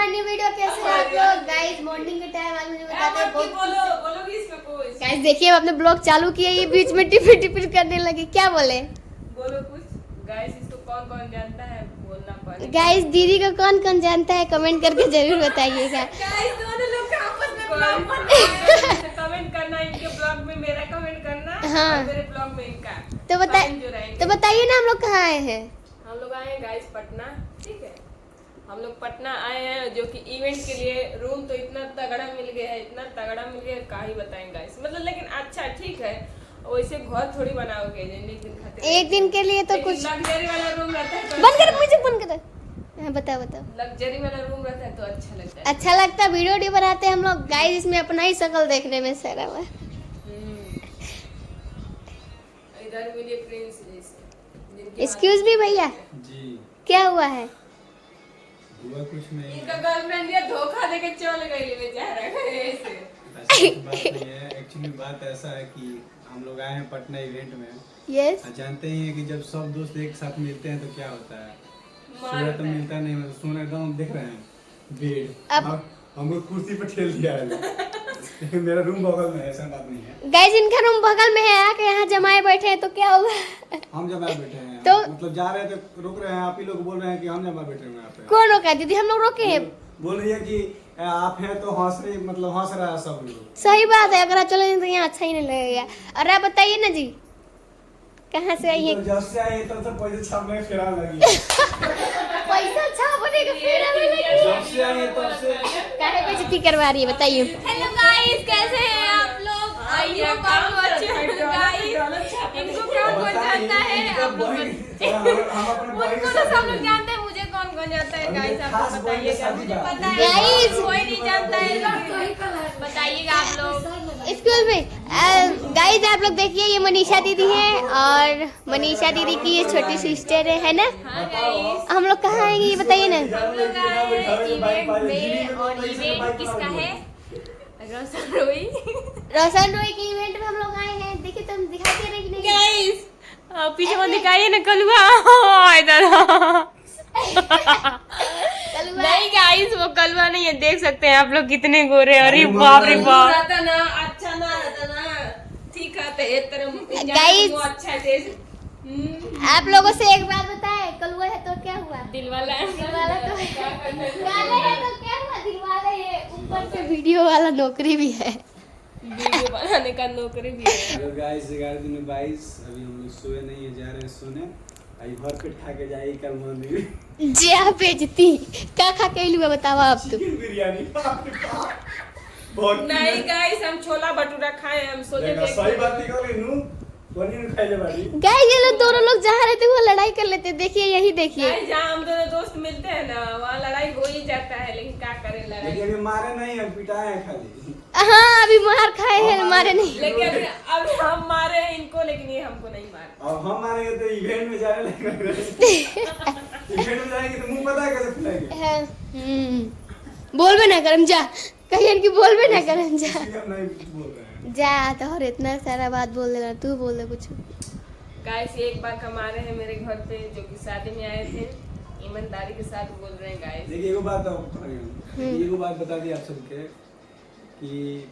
My new video. कैसे हैं आप लोग गाइस? मॉर्निंग के टाइम आज मुझे बताते हैं बोलोगी इसमें कोई गाइस। देखिए हम अपने ब्लॉग चालू किए, ये बीच में टिफिन टिफिन करने लगे। क्या बोले बोलो कुछ गाइस, इसको कौन कौन जानता है बोलना पड़ेगा। गाइस? दीदी को कौन कौन जानता है कमेंट करके जरूर बताइएगा। गाइस दोनों लोग आपस में ब्लॉग बनाएंगे, कमेंट करना इनके ब्लॉग में, मेरा कमेंट करना हाँ। और मेरे ब्लॉग में इनका। तो बताइए ना हम लोग कहाँ आए हैं। हम लोग आए हैं गाइस पटना, ठीक है। हम लोग पटना आए हैं जो कि इवेंट के लिए। रूम तो इतना तगड़ा मिल गया है, इतना तगड़ा मिल गया है, क्या ही बताएं गाइस। मतलब लेकिन अच्छा ठीक है, वैसे घर थोड़ी बनाओगे एक दिन खातिर। एक दिन के लिए तो कुछ लग्जरी वाला रूम रहता है तो बंद कर, मुझे बंद कर। हाँ, बताओ बताओ। लग्जरी वाला रूम रहता है तो अच्छा लगता है। अच्छा लगता है, वीडियो बनाते हैं हम लोग गाइस, इसमें अपना ही शक्ल देखने में शर्म है। इधर मिले प्रिंस जैसे। एक्सक्यूज मी भैया जी, क्या हुआ है? हुआ कुछ नहीं। इनका गर्लफ्रेंड ये धोखा देके चल गई बेचारा ऐसे। ऐसी बात नहीं है, एक्चुअली बात ऐसा है कि हम लोग आए हैं पटना इवेंट में। यस। जानते ही हैं कि जब सब दोस्त एक साथ मिलते हैं तो क्या होता है, मार सोना तो होता है। मिलता नहीं, मतलब सोना एकदम देख रहे हैं बेड। अब- हमको कुर्सी पर ठेल दिया है। लेकिन मेरा रूम बगल में है, ऐसा बात नहीं है। गाइस इनका रूम बगल में है, आके यहाँ जमाए बैठे हैं तो क्या होगा? हम जमा बैठे हैं, तो- मतलब जा रहे थे, रुक रहे हैं, आप ही लोग बोल रहे हैं कि हम जमा बैठे हैं यहाँ पे। कौन रोका? दीदी हम लोग रोके हैं। बोल रही है कि आप हैं तो हंस रही, मतलब हंस रहा है सब लोग। सही बात है, अगर आप चले तो यहाँ अच्छा ही नहीं लगेगा। और आप बताइए ना जी, कहाँ से आई है? तो जब से आई है तब से पैसे छापने में फेरा लगी। पैसा छापने का फेरा में लगी। जब से आई है तब से काहे बेइज्जती करवा रही है बताइए। हेलो गाइस, कैसे हैं आप लोग? आई होप आप लोग अच्छे होंगे गाइस। इनको कौन कौन जानता है आप लोग? उनको तो सब लोग जानते हैं, मुझे कौन कौन जानता है गाइस? आप लोग बताइएगा। मुझे पता है Guys! कोई नहीं जानता है, बताइएगा आप लोग। एक्सक्यूज मी गाइस, आप लोग देखिए ये मनीषा दीदी है और मनीषा दीदी की ये छोटी सिस्टर है ना। हाँ गाइस, हम लोग कहाँ आएंगे ये बताइए ना। हम लोग आए हैं इवेंट में, और इवेंट किसका है? रोशन रोई। रोशन रोई के इवेंट में हम लोग आए हैं। देखिए तुम दिखाते रहे कि नहीं गाइस पीछे मत दिखाइए ना कलुआ इधर। कलुआ। नहीं गाइस, वो कलुआ नहीं है, देख सकते हैं आप लोग कितने गोरे। अरे बाप रे बाप। रहता ना अच्छा ना रहता ना, ठीक है तो एक तरह Guys! वो अच्छा है। आप लोगों से एक बात बताए, कलुआ है तो क्या हुआ? दिल वाला है। दिलवाला तो है। काले है तो क्या हुआ? दिलवाले है, ऊपर से वीडियो वाला नौकरी भी है। वीडियो बनाने का नौकरी भी है। हेलो गाइस, 11/22 अभी हम लोग सोए नहीं है, जा रहे हैं सोने। आई भर पेट खा के जाए कल मंदिर। जे आप बेइज्जती का खा के लुआ बताओ आप तो। चिकन बिरयानी बाप रे बाप। बहुत नहीं गाइस, हम छोला भटूरा खाए, हम सोचे देखा, थे सही बात निकल गई नू। पनीर खाइले बाड़ी। गाइस ये लोग दोनों लोग जहाँ रहते वो लड़ाई कर लेते। देखिए यही देखिए। गाइस जहाँ हम दोनों दोस्त मिलते हैं ना, वहाँ लड़ाई हो ही जाता है, लेकिन क्या करें लेकिन लड़ाई। अभी मारे नहीं है, पिटाए हैं खाली। हाँ अभी मार खाए हैं, मारे नहीं। लेकिन अभी हम मारे हैं इनको, लेकिन ये हमको नहीं मारे। अब हम मारेंगे तो इवेंट में जाने लगेंगे। इवेंट में जाएंगे तो मुंह पता है कैसे फुलाएंगे। बोलबे ना करम जा, कहिए कि बोलबे ना करम जा। इसलिए हम नहीं बोल रहे हैं। जा तो और इतना सारा बात बोल देना, तू बोल दे कुछ। गाइस एक बार कमा रहे हैं मेरे घर पे, जो कि शादी में आए थे, ईमानदारी के साथ बोल रहे हैं गाइस। देखिए एगो बात एगो बात बता दी आप सबके कि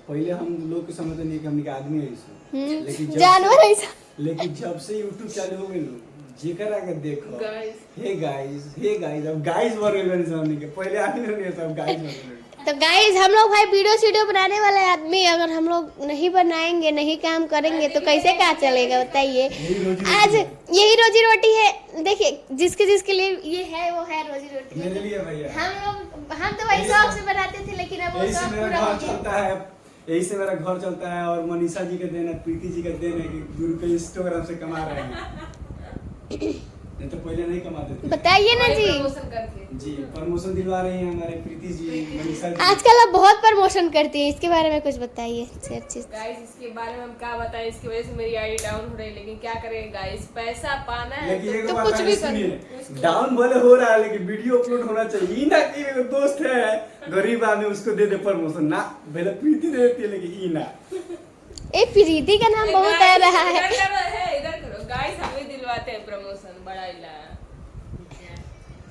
पहले हम लोग के समझते नहीं कि हमने के आदमी है इसे, लेकिन जानवर ऐसा। लेकिन जब से YouTube चालू हो गई ना, जेकर आके देखो गाइस हे गाइस अब गाइस बोल रहे हैं सामने के, पहले आदमी नहीं सब गाइस बोल रहे हैं। तो गाइस हम लोग भाई वीडियो बनाने वाले आदमी, अगर हम लोग नहीं बनाएंगे, नहीं काम करेंगे तो कैसे क्या चलेगा बताइए। आज यही रोजी रोटी है। देखिए जिसके जिसके लिए ये है वो है रोजी रोटी। मेरे लिए भैया हम तो वही शौक से बनाते थे, लेकिन अब वो यही से शौक मेरा पूरा हो घर गया। चलता है, यही से मेरा घर चलता है। और मनीषा जी का देन है, प्रीति जी का देन है कि ₹2 इंस्टाग्राम से कमा रहे हैं। नहीं तो पहले नहीं कमाते थे। बताइए ना जी। प्रमोशन करके जी प्रमोशन दिलवा रही हैं हमारे प्रीति जी, मनीषा जी। आजकल आप बहुत प्रमोशन करती हैं, इसके बारे में कुछ बताइए अच्छे। गाइस इसके बारे में हम क्या बताएं, इसकी वजह से मेरी आईडी डाउन हो रही है, लेकिन क्या करें गाइस, पैसा पाना है लेकिन एक तो बात कुछ है, भी सुनिए, डाउन भले हो रहा है लेकिन वीडियो अपलोड होना चाहिए। ई ना कि एगो दोस्त है गरीब आदमी उसको दे दे प्रमोशन ना, पहले प्रीति दे देती है, लेकिन ई ना। ए प्रीति का नाम बहुत आ रहा है। इधर करो गाइस, हमें दिलवाते हैं प्रमोशन, बड़ा इला।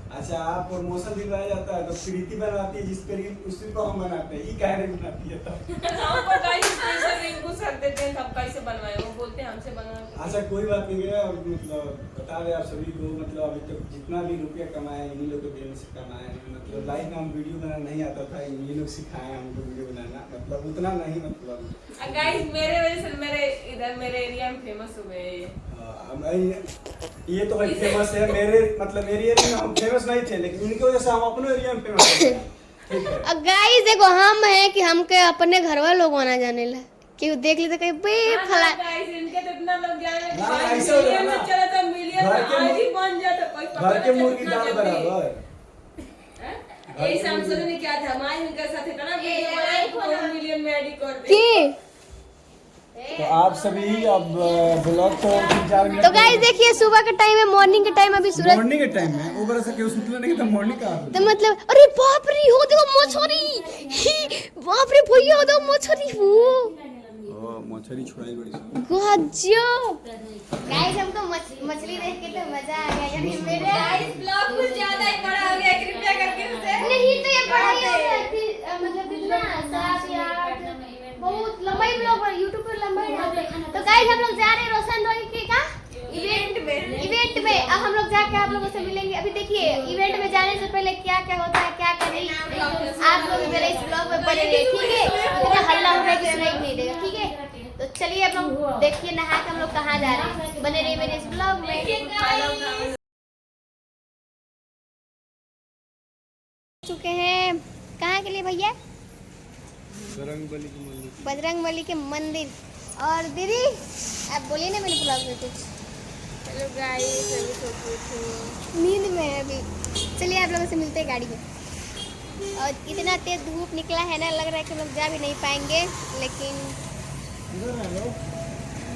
अच्छा आप प्रमोशन दिलवाया जाता है तो प्रीति बनवाती है जिस पर उसी को हम बनाते हैं, ये कह रहे बनाती है तो हमको गाइस पैसा रिंकू सर देते हैं, तब कैसे बनवाए, वो बोलते हैं हमसे बनवा। अच्छा कोई बात नहीं है, और मतलब बता रहे आप सभी को, मतलब अभी तक जितना भी रुपया कमाए इन्हीं लोग के देने से कमाए हैं। मतलब लाइफ में हम वीडियो बनाना नहीं आता था, इन्हीं लोग सिखाए हमको वीडियो बनाना, मतलब उतना नहीं, मतलब गाइस मेरे वजह से मेरे इधर मेरे एरिया में फेमस हो गए ये तो भाई फेमस है मेरे, मतलब मेरे एरिया में हम फेमस नहीं थे, लेकिन इनकी वजह से हम अपने एरिया में फेमस हो गए। ठीक है गाइस देखो हम है कि हमके अपने घर वाले लोग आना जाने ला कि देख लेते कहीं बे फला गाइस इनके तो इतना लोग जाने ना, ऐसे हो जाए ना। चला था मिलियन घर के आज ही बन जाता, कोई पता घर के नहीं मुर्गी कितना दाल जल्दी। बराबर। यही हम सोचने क्या था, हमारे इनके साथ इतना वीडियो बनाए कि मिलियन में ऐड कर दे। की तो आप सभी अब ब्लॉग को 3-4 मिनट तो गाइस देखिए सुबह का टाइम है, मॉर्निंग के टाइम, अभी सूरज मॉर्निंग के टाइम में ऊपर से क्यों सुतले नहीं तो मॉर्निंग का तो मतलब अरे बाप रे हो देखो मछली, बाप रे भैया हो देखो मछली हो ओ मछली छुड़ाई बड़ी गजब। गाइस हमको मछली देख के तो मजा आ गया, यानी मेरे गाइस ब्लॉग कुछ ज्यादा ही बड़ा हो गया, कृपया करके उसे नहीं तो ये बड़ा ही होता है मतलब कितना 7 या 8 बहुत लंबा ही ब्लॉग है, YouTube पर लंबा ही रहता है। तो गाइस हम लोग जा रहे हैं रोशन रॉय के का इवेंट में। अब हम लोग जाके आप लोगों से मिलेंगे। अभी देखिए इवेंट में जाने से पहले क्या क्या होता है क्या क्या नहीं, आप लोग मेरे इस ब्लॉग में बने रहिए, ठीक है। इतना हल्ला हो रहा है कि सुनाई नहीं देगा, ठीक है। तो चलिए आप लोग देखिए नहा के हम लोग कहाँ जा रहे हैं, बने रहिए मेरे इस ब्लॉग में। चुके हैं कहाँ के लिए भैया? बजरंगबली के मंदिर। और दीदी आप बोलिए ना मेरे ब्लॉग में कुछ। हेलो गाइस अभी तो कुछ नींद में है अभी। चलिए आप लोगों से मिलते हैं गाड़ी में। और इतना तेज धूप निकला है ना, लग रहा है कि हम लोग जा भी नहीं पाएंगे, लेकिन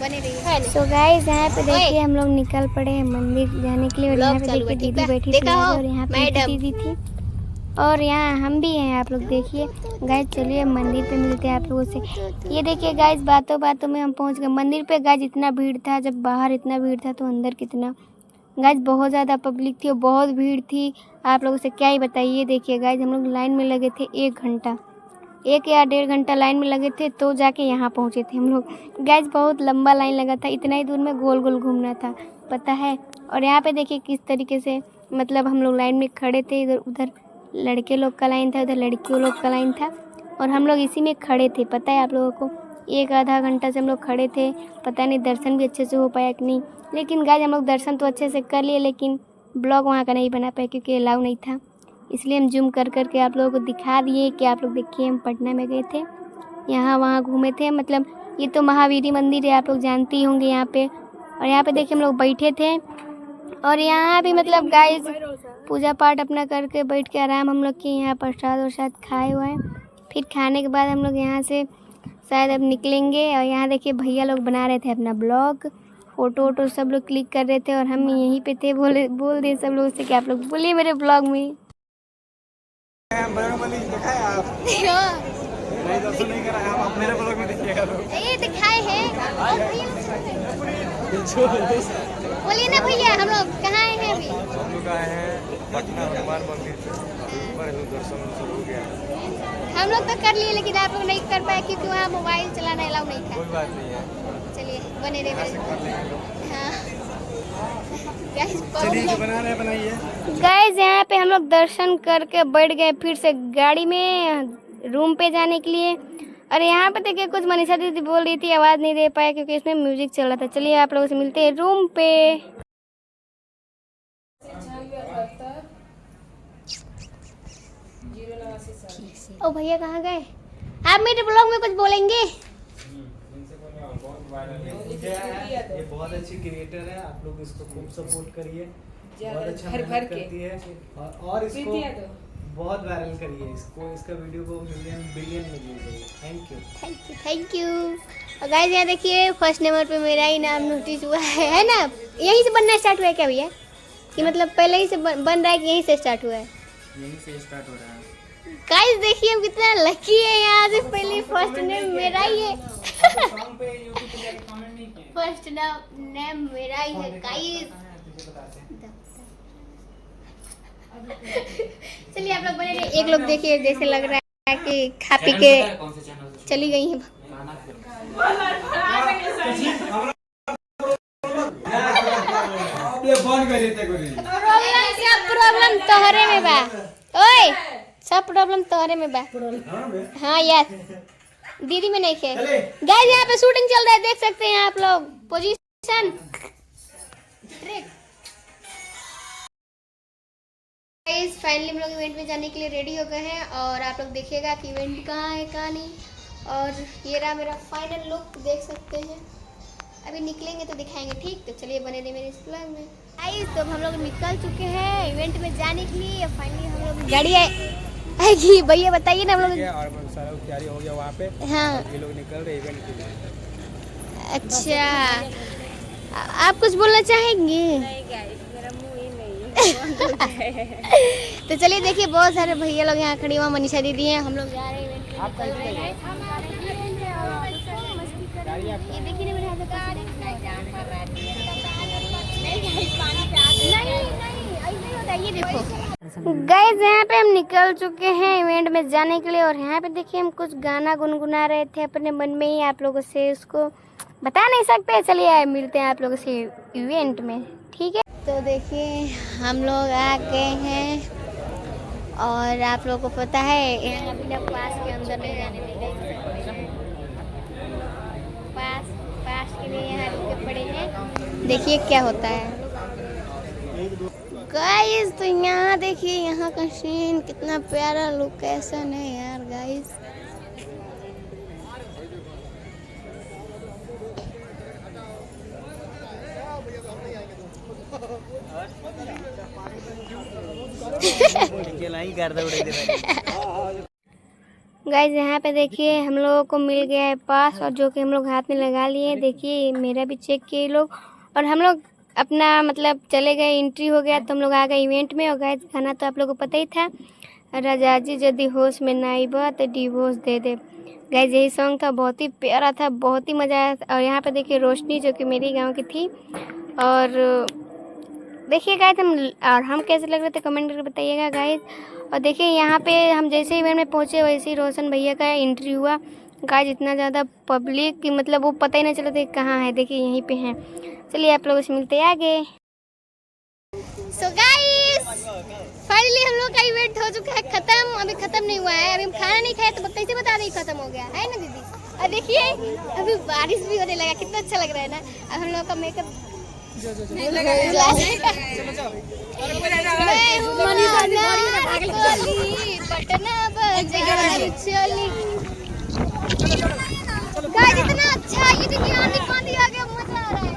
बने रहिए। सो गाइस यहाँ पे देखिए हम लोग निकल पड़े हैं मंदिर जाने के लिए। और यहाँ पे देखिए दीदी बैठी थी और यहाँ पे दीदी थी और यहाँ हम भी हैं, आप लोग देखिए। गाइस चलिए मंदिर पे मिलते हैं आप लोगों से। ये देखिए गाइस बातों बातों में हम पहुँच गए मंदिर पे। गाइस इतना भीड़ था, जब बाहर इतना भीड़ था तो अंदर कितना। गाइस बहुत ज़्यादा पब्लिक थी और बहुत भीड़ थी, आप लोगों से क्या ही बताइए। देखिए गाइस हम लोग लाइन में लगे थे 1 घंटा, 1 या 1.5 घंटा लाइन में लगे थे तो जाके यहाँ पहुँचे थे हम लोग। गाइस बहुत लंबा लाइन लगा था, इतना ही दूर में गोल गोल घूमना था, पता है। और यहाँ पे देखिए किस तरीके से मतलब हम लोग लाइन में खड़े थे, इधर उधर लड़के लोग का लाइन था, उधर लड़कियों लोग का लाइन था और हम लोग इसी में खड़े थे, पता है आप लोगों को। 1 आधा घंटा से हम लोग खड़े थे, पता नहीं दर्शन भी अच्छे से हो पाया कि नहीं। लेकिन गाइस हम लोग दर्शन तो अच्छे से कर लिए, लेकिन ब्लॉग वहाँ का नहीं बना पाए क्योंकि अलाउ नहीं था। इसलिए हम जूम कर करके आप लोगों को दिखा दिए कि आप लोग देखिए हम पटना में गए थे, यहाँ वहाँ घूमे थे। मतलब ये तो महावीरी मंदिर है, आप लोग जानते ही होंगे यहाँ पे। और यहाँ पे देखिए हम लोग बैठे थे और यहाँ भी मतलब गाइस पूजा पाठ अपना करके बैठ के आराम हम लोग किए। यहाँ प्रसाद वरसाद खाए हुए हैं, फिर खाने के बाद हम लोग यहाँ से शायद अब निकलेंगे। और यहाँ देखिए भैया लोग बना रहे थे अपना ब्लॉग, फ़ोटो वोटो सब लोग क्लिक कर रहे थे और हम यहीं पे थे। बोल दिए सब लोग से कि आप लोग बोलिए मेरे ब्लॉग में। बजरंगबली देखा है आप? नहीं दर्शन नहीं करा है, आप मेरे ब्लॉग में देखिएगा तो। ये दिखाए हैं बोलिए ना भैया, हम लोग कहाँ आए हैं अभी? हम लोग आए हैं पटना हनुमान मंदिर से, ऊपर दर्शन शुरू हो गया। हम लोग तो कर लिए लेकिन आप लोग नहीं कर पाए क्योंकि वहाँ मोबाइल चलाना अलाउ नहीं था। कोई बात नहीं है, चलिए बने रहे कर लेंगे लोग। चलिए जो बना रहे बनाइए। गाइस यहाँ पे हम लोग दर्शन करके बैठ गए फिर से गाड़ी में रूम पे जाने के लिए। और यहाँ पे देखिए कुछ मनीषा दीदी बोल रही थी, आवाज़ नहीं दे पाया क्योंकि इसमें म्यूजिक चल रहा था। चलिए आप लोगों से मिलते हैं रूम पे। ओ भैया कहाँ गए? आप मेरे ब्लॉग में कुछ बोलेंगे? ये बहुत अच्छी क्रिएटर है, आप लोग इसको खूब सपोर्ट करिए, बहुत अच्छा भर मेहनत के करती है और इसको बहुत वायरल करिए, इसको इसका वीडियो को बिलियन में लीजिए। Thank you. और गाइस यहाँ देखिए फर्स्ट नंबर पे मेरा ही नाम नोटिस हुआ है ना। यहीं से बनना स्टार्ट हुआ है क्या भैया, कि मतलब पहले ही से बन रहा है कि यहीं से स्टार्ट हुआ है? यहीं से स्टार्ट हो रहा है। गाइस देखिए हम कितना लकी है, यहाँ से पहले फर्स्ट नेम मेरा ही है। सॉन्ग पे YouTube पे जाके कमेंट नहीं किए, फर्स्ट नेम मेरा ही है गाइस। चलिए आप लोग बने रहिए। एक लोग देखिए जैसे लग रहा है कि खा पी के चली गई हैं। सब प्रॉब्लम तोहरे में बा। ओए सब प्रॉब्लम तोहरे में बा। हाँ यार दीदी में नहीं खे। गाइस यहाँ पे शूटिंग चल रहा है, देख सकते हैं आप लोग। पोजीशन गाइस फाइनली हम लोग इवेंट में जाने के लिए रेडी हो गए हैं और आप लोग देखिएगा कि इवेंट कहाँ है कहाँ नहीं। और ये रहा मेरा फाइनल लुक, देख सकते हैं। अभी निकलेंगे तो दिखाएंगे, ठीक। तो चलिए बने रहिए मेरे इस ब्लॉग में। गाइस तो हम लोग निकल चुके हैं इवेंट में जाने के लिए। फाइनली हम लोग गाड़ी आएगी। भैया बताइए ना हम लोग। और सारा तैयारी हो गया वहाँ पे। हाँ ये लोग निकल रहे इवेंट के लिए। अच्छा आप कुछ बोलना चाहेंगे? तो चलिए देखिए बहुत सारे भैया लोग यहाँ खड़ी, वहाँ मनीषा दीदी हैं। हम लोग जा रहे हैं इवेंट के लिए। ये देखिए ना मेरे हाथ में ये देखो गाइस यहाँ पे हम निकल चुके हैं इवेंट में जाने के लिए। और यहाँ पे देखिए हम कुछ गाना गुनगुना रहे थे अपने मन में ही, आप लोगों से उसको बता नहीं सकते। चलिए मिलते हैं आप लोगों से इवेंट में, ठीक है। तो देखिए हम लोग आ गए हैं और आप लोगों को पता है यहाँ बिना पास के अंदर नहीं जाने देंगे। पास के लिए यहाँ रुके पड़े हैं, देखिए क्या होता है। गाइस तो यहाँ देखिए यहाँ का सीन कितना प्यारा लोकेशन है यार गाइस। गाइस यहाँ पे देखिए हम लोगों को मिल गया है पास, और जो कि हम लोग हाथ में लगा लिए। देखिए मेरा भी चेक किए लोग, और हम लोग अपना मतलब चले गए, एंट्री हो गया तो हम लोग आ गए इवेंट में। और गाइस खाना तो आप लोगों को पता ही था, राजा जी यदि होश में ना आइबा तो डिवोर्स दे दे। गाइस यही सॉन्ग था, बहुत ही प्यारा था, बहुत ही मज़ा आया। और यहाँ पे देखिए रोशनी जो कि मेरी गाँव की थी। और देखिए गाइस हम कैसे लग रहे थे कमेंट करके बताइएगा गाइस। और देखिए यहाँ पे हम जैसे इवेंट में पहुँचे वैसे ही रोशन भैया का एंट्री हुआ। गाइस इतना ज़्यादा पब्लिक कि मतलब वो पता ही नहीं चला था कहाँ है। देखिए यहीं पे हैं। चलिए आप लोगों से मिलते हैं आगे। सो गाइस फाइनली हम लोग का इवेंट हो चुका है खत्म। अभी खत्म नहीं हुआ है, अभी हम खाना नहीं खाए तो कैसे बता दें खत्म हो गया है ना दीदी। और देखिए अभी बारिश भी होने लगा, कितना अच्छा लग रहा है ना। अब हम लोग का मेकअप इतना अच्छा, ये देखिए आंधी पानी आ गया, मजा आ रहा है।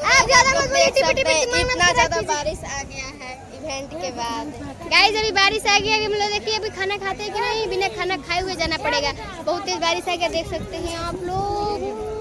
आप ज्यादा मत बोलिए, इतना ज्यादा बारिश आ गया है इवेंट के बाद। गाइस अभी बारिश आ गया, हम लोग देखिए अभी खाना खाते हैं कि नहीं, बिना खाना खाए हुए जाना पड़ेगा। बहुत तेज बारिश आ गया, देख सकते हैं आप लोग।